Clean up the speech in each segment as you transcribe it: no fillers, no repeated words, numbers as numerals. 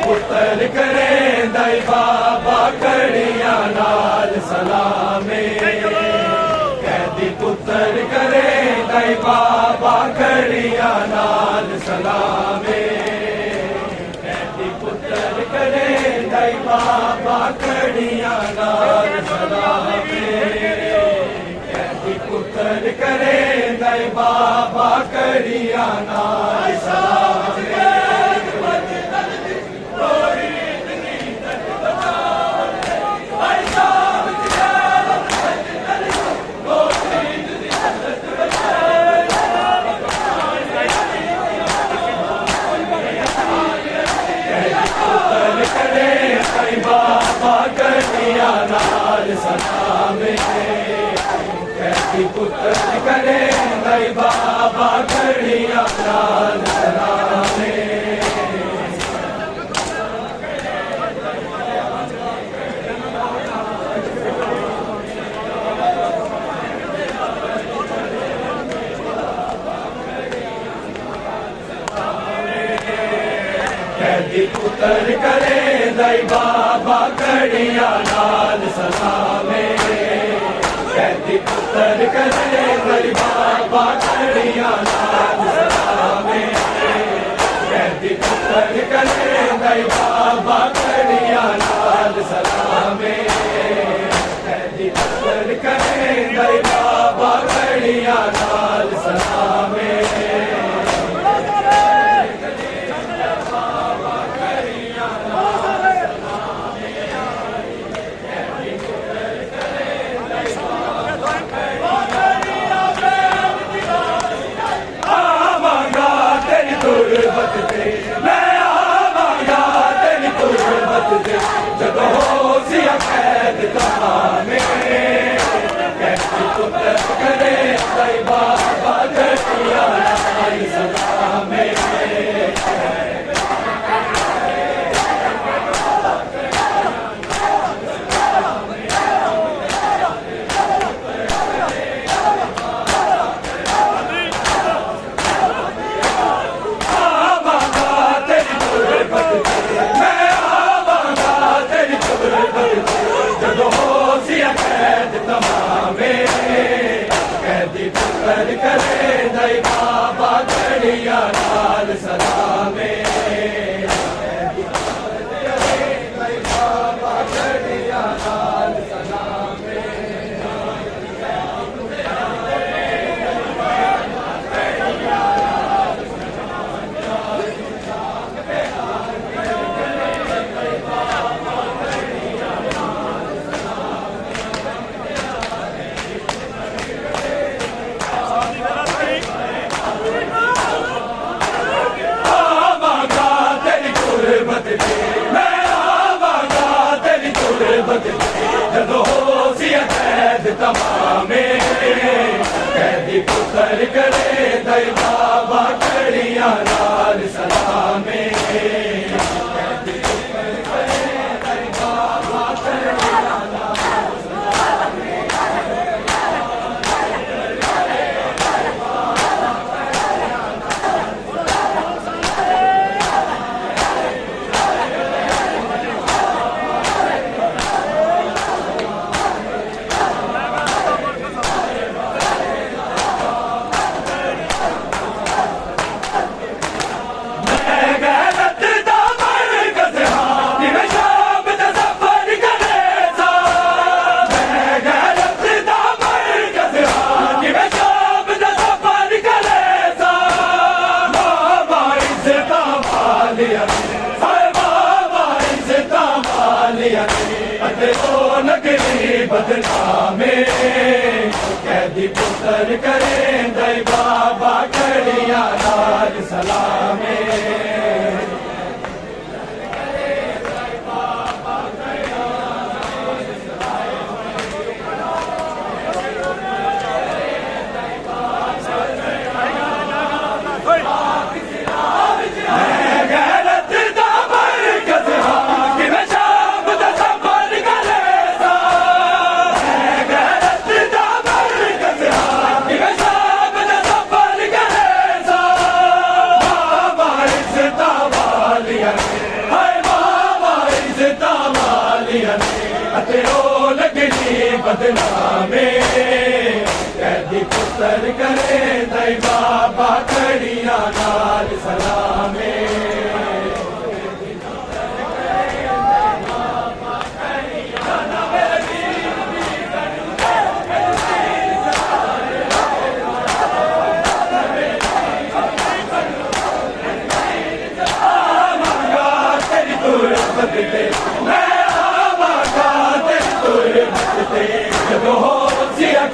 पुत्र करे दाई बाबा कड़िया नाल सलामे, कैदी पुत्र करे दाई बाबा कड़िया नाल सलामे, कैदी पुत्र करे दाई बाबा कड़िया नाल सलामे, कैदी पुत्र करे दाई बाबा कड़िया नाल सलामे। बाबा कड़िया नाल सलामे, कैदी पुत्र करे दाई बाबा कड़िया नाल सलामे। कैदी पुत्र करे दाई बाबा कड़िया नाल सलामे, कैदी पुत्र करे दाई बाबा कड़िया नाल सलामे, कैदी पुत्र करे दाई बाबा कड़िया नाल सलामे, कैदी पुत्र करे दाई बाबा कड़िया नाल सलामे। मैं आवांगा तेरी तुरबत दे जब हो सिया सलामे कैदी पुत्र करे दई बाबा कड़िया नाल सलामे कैदी पुत्र करे दई बाबा कड़िया नाल सलामे बदनामे कैदी पुत्र करे दई बाबा कड़िया नाल सलामे बदनामे कैदी पुत्र करे दई बाबा कड़िया नाल सलामे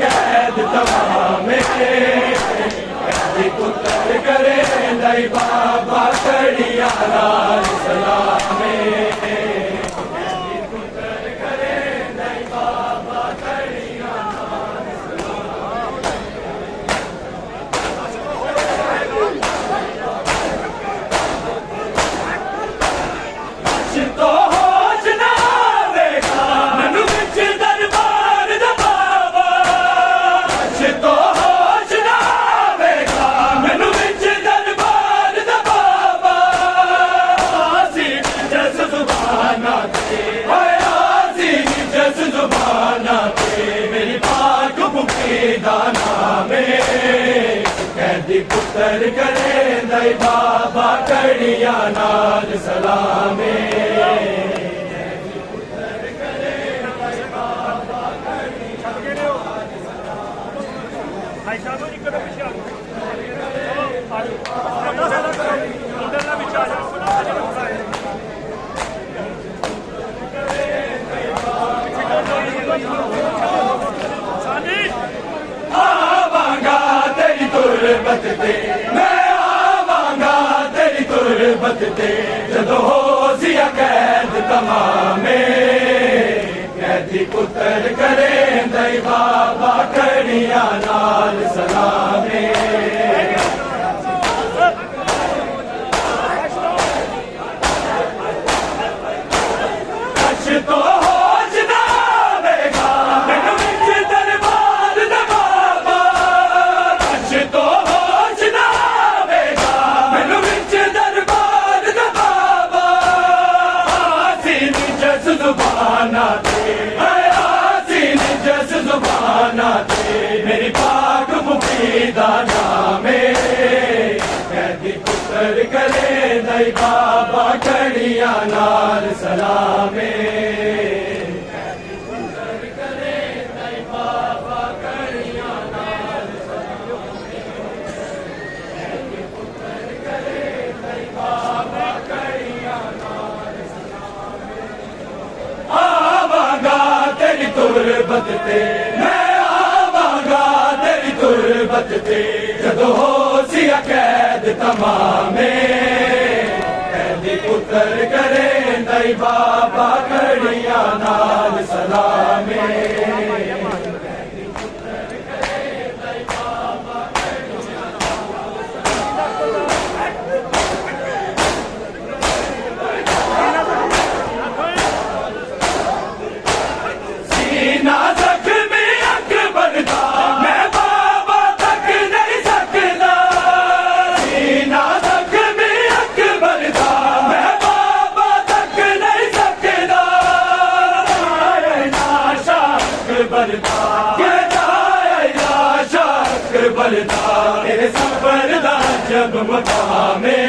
कैद तमामे कैदी पुत्र करे दई बाबा कड़िया नाल सलामे कैदी पुत्र करे दई बाबा कड़िया नाल सलामे तो होश ना आवेगा मनु विच दरबार दा बाबा तो होश ना आवेगा मैनू विच दरबार दा बाबा आसीन जस जुबाना ते ओए आसीन जस जुबाना ते मेरी पाक मुक्ति दा नाम कैदी पुत्र करे दई बाबा कड़िया नाल सलामे आवांगा तेरी तुरबत ते मैं आवांगा तेरी तुरबत ते जदों होशिया कैद तमामे कैदी पुत्र करे दई बाबा कड़िया नाल सलामे तो होश ना आवेगा मैनू विच दरबार दा बाबा तो होश ना आवेगा मैनू विच दरबार दा बाबा आसीन जस जुबाना ते आसीन जस जुबाना ते मेरी पाक मुक्ति दा नाम कैदी पुत्र करे दई बाबा कड़िया नाल सलामे तुरबत ते मैं आवांगा तेरी तुरबत ते जदों होशिया कैद तमामे कैदी पुत्र करे दई बाबा कड़िया नाल सलामे कैदी पुत्र बलदा बलदा तेरे सफर दा जब मकामे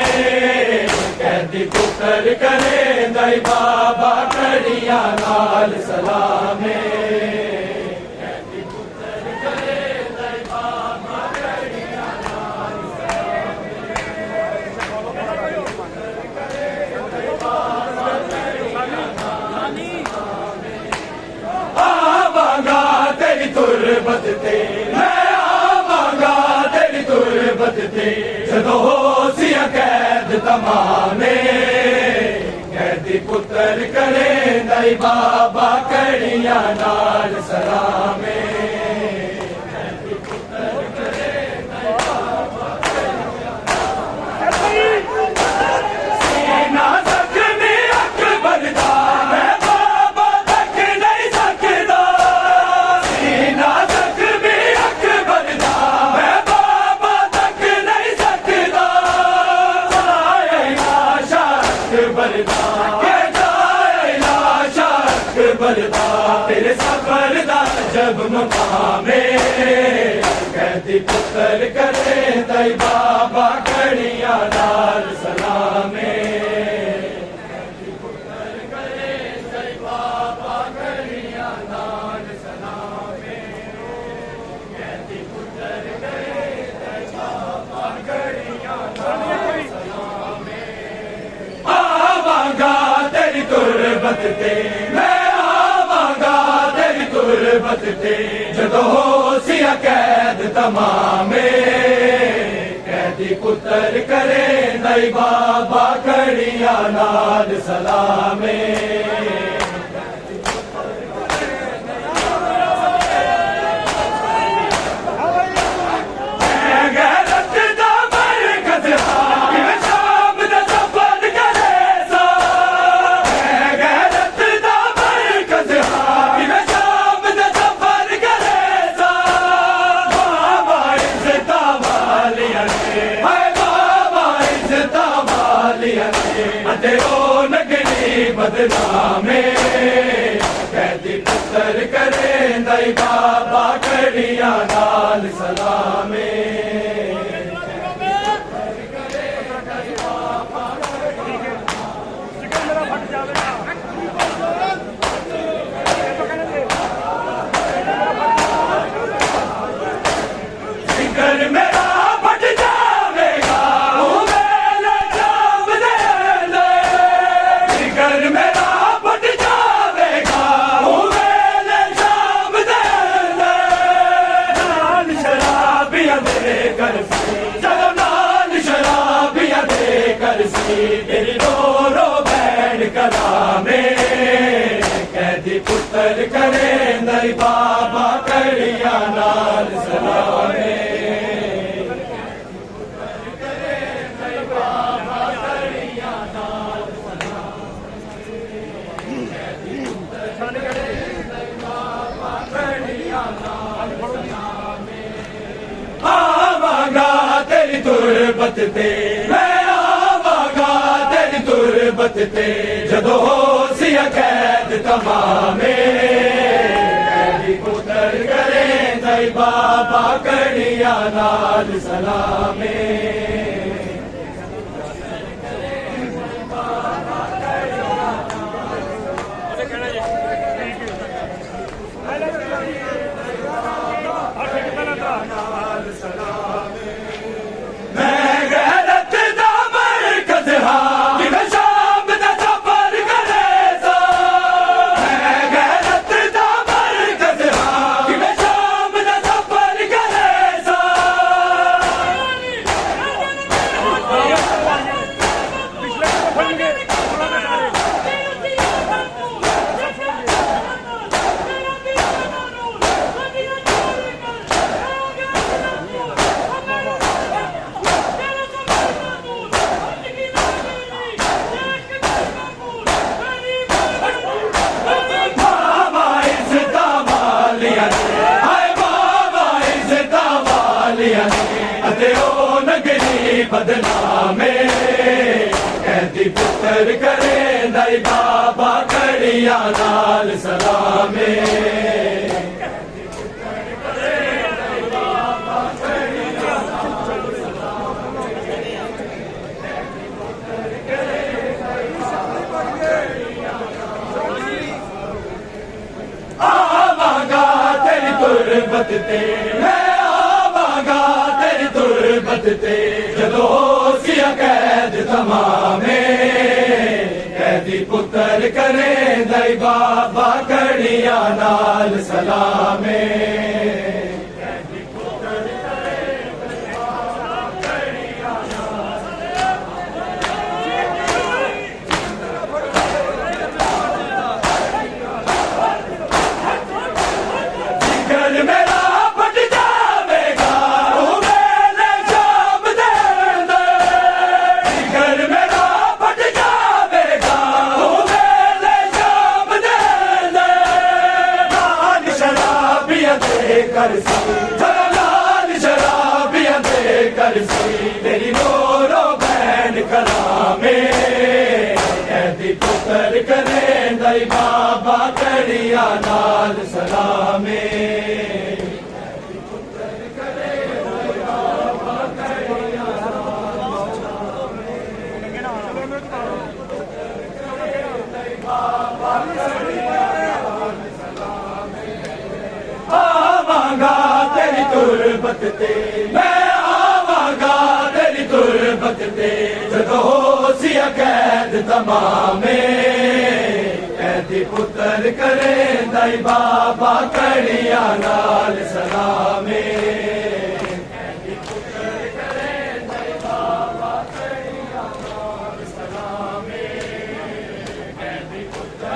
कैदी पुत्र करे दई बाबा कड़िया नाल सलामे कैदी पुत्र करे दई बाबा कड़िया नाल सलामे आवांगा तेरी तुरबत ते जदों होसिया कैद तमामे कैदी पुत्र करे दई बाबा कड़िया नाल सलामे कैदी पुत्र करे दई बाबा कड़िया सीना जख्मी अकबर दा मैं बाबा तक नहीं सकदा सीना जख्मी अकबर दा बलदा तेरे सफर दा जब मकामे कैदी पुत्र करे दई बाबा कड़िया नाल सलामे कैदी पुत्र करे दई बाबा कड़िया नाल सलामे कैदी पुत्र करे दई बाबा कड़िया नाल सलामे आवांगा तेरी तुरबत ते तुरबत ते जदों होसिया कैद तमामे कैदी पुत्र करे दई बाबा कड़िया नाल सलामे बदनामे कैदी पुत्र करे दई बाबा कड़िया नाल सलामे जिगर मेरा फट जावेगा तेरी रो रो बैठ कलामे कैदी पुत्र करे दई बाबा कड़िया नाल सलामे आवांगा तेरी तुरबत ते तुरबत ते जदों होसिया कैद तमामे कैदी पुत्र करे दई बाबा कड़िया नाल सलामे बदनामे कैदी पुत्र करे दई बाबा कड़िया नाल सलामे। तुरबत ते मैं आवांगा तेरी तुरबत ते जदों सिया कैद तमामे कैदी पुत्र करे दई बाबा कड़िया नाल सलामे कर सी लाल शराबियां दे कर सी तेरी मोरो बैन कलामे कैदी पुत्र करे दई बाबा कड़िया नाल सलामे तेरी तुरबत ते मैं आवांगा तेरी तुरबत ते जदों सिया कैद तमामे कैदी पुत्र करे दई बाबा कड़िया नाल सलामे कैदी पुत्र करे दई बाबा कड़िया नाल सलामे कैदी पुत्र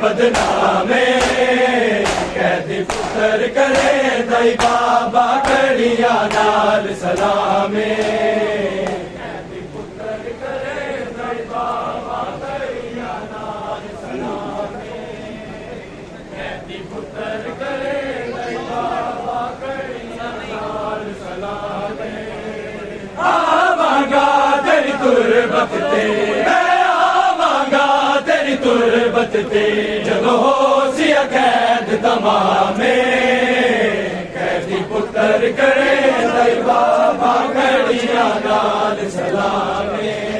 बदनामे कैदी पुत्र करे दई बाबा कड़िया नाल सलामे कैदी पुत्र करे दई बाबा कड़िया नाल सलामे कैदी पुत्र करे दई बाबा कड़िया नाल सलामे आवांगा तेरी तुरबत ते तुरबत ते जदों सिया कैद तमामे कैदी पुत्र करे दई बाबा कड़िया नाल सलामे।